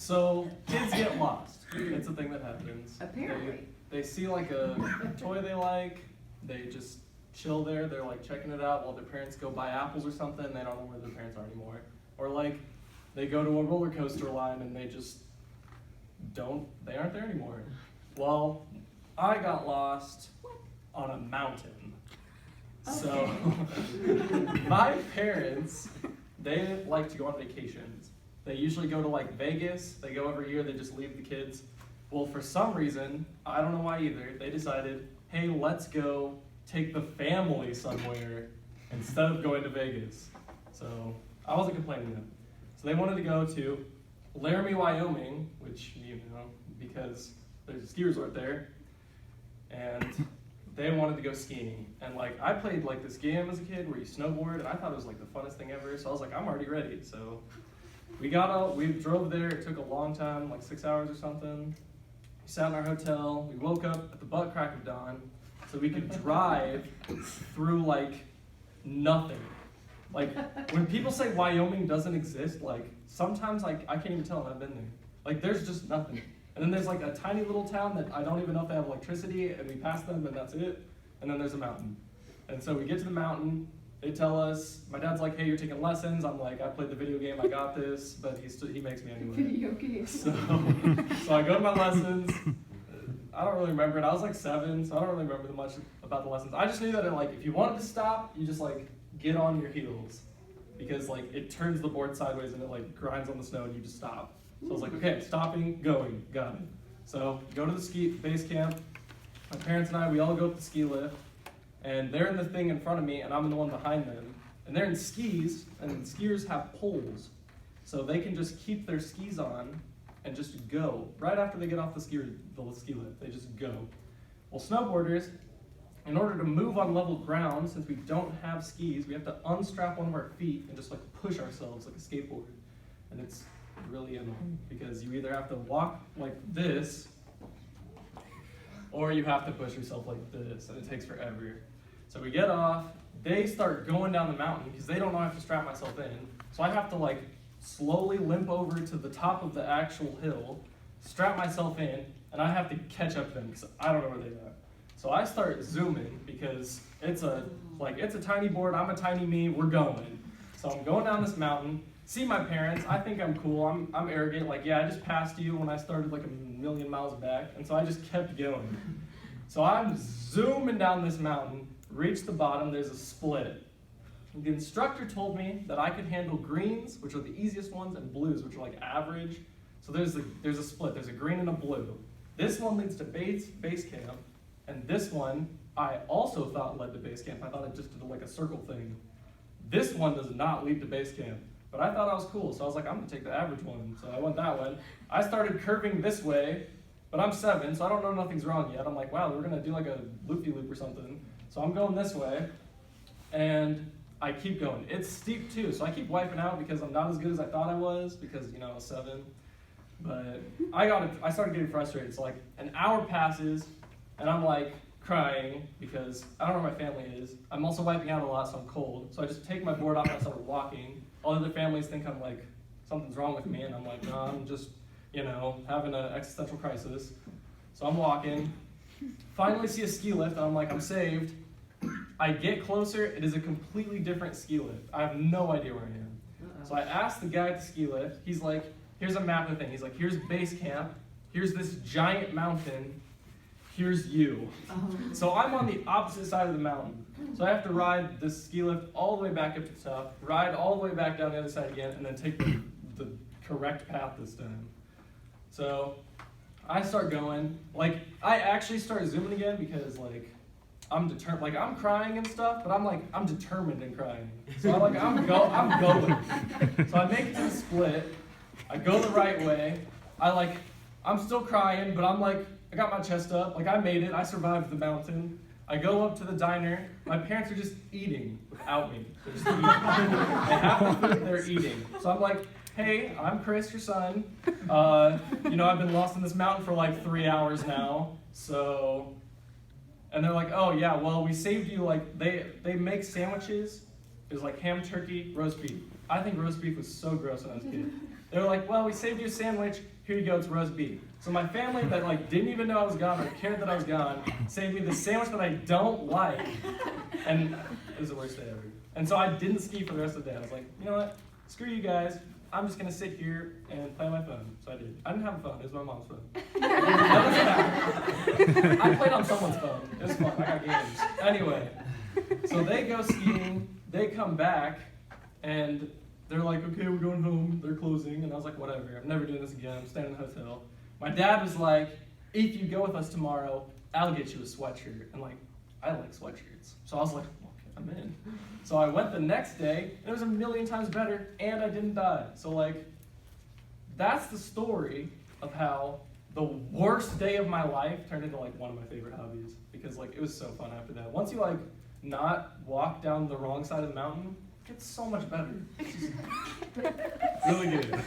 So kids get lost. It's a thing that happens. Apparently. They see like a toy they like. They just chill there. They're like checking it out while their parents go buy apples or something. They don't know where their parents are anymore. Or like they go to a roller coaster line and they aren't there anymore. Well, I got lost on a mountain. So my parents, they like to go on vacations. They usually go to like Vegas. They go every year. They just leave the kids. Well, for some reason, I don't know why either, they decided, hey, let's go take the family somewhere instead of going to Vegas. So I wasn't complaining then. So they wanted to go to Laramie, Wyoming, which, you know, because there's a ski resort there. And they wanted to go skiing. And like, I played like this game as a kid where you snowboard, and I thought it was like the funnest thing ever. So I was like, I'm already ready. So we drove there. It took a long time, like 6 hours or something. We sat in our hotel. We woke up at the butt crack of dawn so we could drive through like nothing. Like when people say Wyoming doesn't exist, like sometimes like I can't even tell I've been there. Like there's just nothing. And then there's like a tiny little town that I don't even know if they have electricity, and we pass them and that's it. And then there's a mountain. And so we get to the mountain, they tell us, my dad's like, hey, you're taking lessons. I'm like, I played the video game, I got this, but he makes me anyway. Video game. So I go to my lessons. I don't really remember it. I was like 7, so I don't really remember much about the lessons. I just knew that if you wanted to stop, you just like get on your heels, because like it turns the board sideways and it like grinds on the snow and you just stop. So I was like, okay, stopping, going, got it. So go to the ski base camp. My parents and I, we all go up the ski lift, and they're in the thing in front of me and I'm in the one behind them. And they're in skis, and skiers have poles. So they can just keep their skis on and just go. Right after they get off the ski lift, they just go. Well, snowboarders, in order to move on level ground, since we don't have skis, we have to unstrap one of our feet and just like push ourselves like a skateboard. And it's really annoying because you either have to walk like this or you have to push yourself like this, and it takes forever. So we get off, they start going down the mountain because they don't know I have to strap myself in. So I have to like slowly limp over to the top of the actual hill, strap myself in, and I have to catch up to them because I don't know where they are. So I start zooming because it's a tiny board, I'm a tiny me, we're going. So I'm going down this mountain, see my parents, I think I'm cool, I'm arrogant, like yeah, I just passed you when I started like a million miles back, and so I just kept going. So I'm zooming down this mountain, reach the bottom, there's a split. The instructor told me that I could handle greens, which are the easiest ones, and blues, which are like average. So there's a split, there's a green and a blue. This one leads to base camp, and this one I also thought led to base camp. I thought it just did like a circle thing. This one does not lead to base camp, but I thought I was cool, so I was like, I'm gonna take the average one. So I went that way. I started curving this way, but I'm 7, so I don't know nothing's wrong yet. I'm like, wow, we're gonna do like a loop-de-loop or something. So I'm going this way, and I keep going. It's steep too, so I keep wiping out because I'm not as good as I thought I was because, you know, I was 7. But I started getting frustrated. So like an hour passes, and I'm like crying because I don't know where my family is. I'm also wiping out a lot, so I'm cold. So I just take my board off and I start walking. All other families think I'm like, something's wrong with me, and I'm like, no, I'm just, you know, having an existential crisis. So I'm walking, finally see a ski lift, and I'm like, I'm saved. I get closer, it is a completely different ski lift. I have no idea where I am. So I asked the guy at the ski lift, he's like, here's a map of the thing. He's like, here's base camp, here's this giant mountain, here's you. So I'm on the opposite side of the mountain. So I have to ride this ski lift all the way back up to the top, ride all the way back down the other side again, and then take the correct path this time. So I start going, like, I actually start zooming again because, like, I'm determined, like, I'm crying and stuff, but I'm determined in crying. So I'm going. So I make it to the split, I go the right way, I'm still crying, but I'm like, I got my chest up, like I made it, I survived the mountain. I go up to the diner, my parents are just eating without me. They're just eating. They have the food, they're eating. So I'm like, hey, I'm Chris, your son. You know, I've been lost in this mountain for like 3 hours now, so. And they're like, oh yeah, well we saved you, like, they make sandwiches. There's like ham, turkey, roast beef. I think roast beef was so gross when I was a kid. They were like, well, we saved you a sandwich. Here you go, it's roast beef. So my family that like didn't even know I was gone or cared that I was gone saved me the sandwich that I don't like. And it was the worst day ever. And so I didn't ski for the rest of the day. I was like, you know what? Screw you guys. I'm just gonna sit here and play on my phone. So I did. I didn't have a phone. It was my mom's phone. I played on someone's phone. It was fun. I got games. Anyway, so they go skiing. They come back, and they're like, okay, we're going home. They're closing. And I was like, whatever. I'm never doing this again. I'm staying in the hotel. My dad was like, if you go with us tomorrow, I'll get you a sweatshirt. And like, I like sweatshirts. So I was like, okay, I'm in. So I went the next day, and it was a million times better, and I didn't die. So like, that's the story of how the worst day of my life turned into like one of my favorite hobbies. Because like, it was so fun after that. Once you like not walk down the wrong side of the mountain, it gets so much better. It's just really good.